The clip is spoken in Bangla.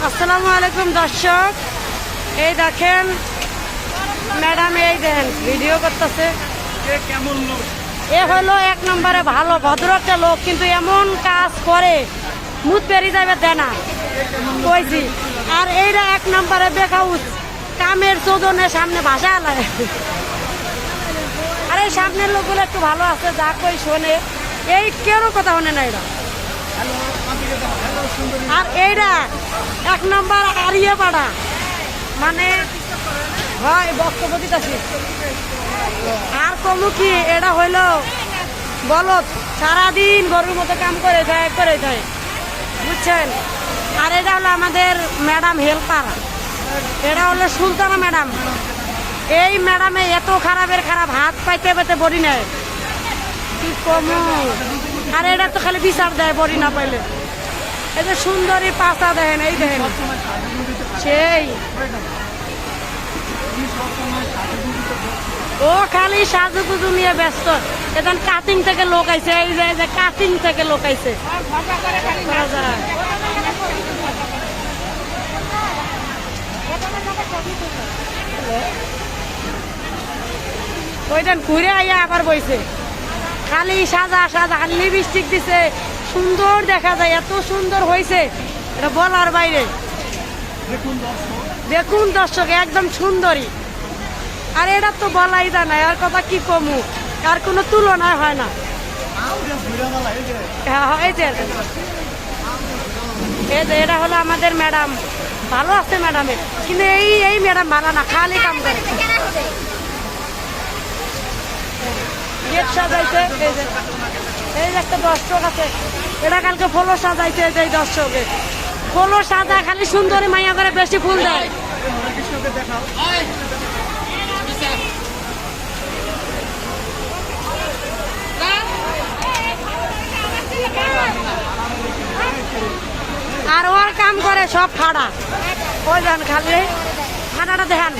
আসসালামু আলাইকুম দর্শক, এই দেখেন ম্যাডাম, এই দেখেন ভিডিও করতেছে। কেমন লোক? এ হলো এক নম্বরে ভালো ভদ্র একটা লোক, কিন্তু এমন কাজ করে মুখ পেরিয়ে যাবে দেনা কইছি। আর এইটা এক নম্বরে বেকাউস কামের চোদনের সামনে ভাষা আলায়। আর এই সামনের লোকগুলো একটু ভালো আছে, যা কই শোনে, এই কেন কথা শোনে না এরা। আর এইটা এক নম্বর আরিয়ে পাড়া, মানে হয় বক্তব্য দিতেছি। আর কমু কি, এটা হইলো বলত সারাদিন গরুর মতো কাম করে যায় বুঝছেন। আর এটা হলো আমাদের ম্যাডাম হেল্পার, এটা হলো সুলতানা ম্যাডাম। এই ম্যাডামে এত খারাপের খারাপ, হাত পাইতে পাইতে বড়ি নেয়, কি কমু। আর এটা তো খালি বিচার দেয় বড়ি না পাইলে। এই যে সুন্দরী পাতা দেখেন, এই দেখেন সেই ও খালি সাজুগুজু নিয়ে ব্যস্ত। এখন কাটিং থেকে লোক আইছে, এই যে কাটিং থেকে লোক আইছে। ওইটা ঘুরে আইয়া আবার বইছে, খালি সাজা সাজা, খালি লিপস্টিক দিছে, সুন্দর দেখা যায়, এত সুন্দর হয়েছে এটা বলার বাইরে। দেখুন দর্শক, একদম সুন্দরী। আর এটা তো বলাই যায় না, আর কথা কি কমু, আর কোনো তুলনা হয় না। এই যে এটা হলো আমাদের ম্যাডাম, ভালো আছে ম্যাডামের, কিন্তু এই ম্যাডাম ভালো না, খালি কাম করে। গেট সাজাইছে, এই যে একটা দর্শক আছে, এটা কালকে ফলো সাজাইছে, এই দর্শকে ফলো সাজা, খালি সুন্দরী মাইয়া করে বেশি ফুল দেয়। আর ওর কাম করে সব ফাড়া, ওই যান খালি ফাড়াটা দেখান।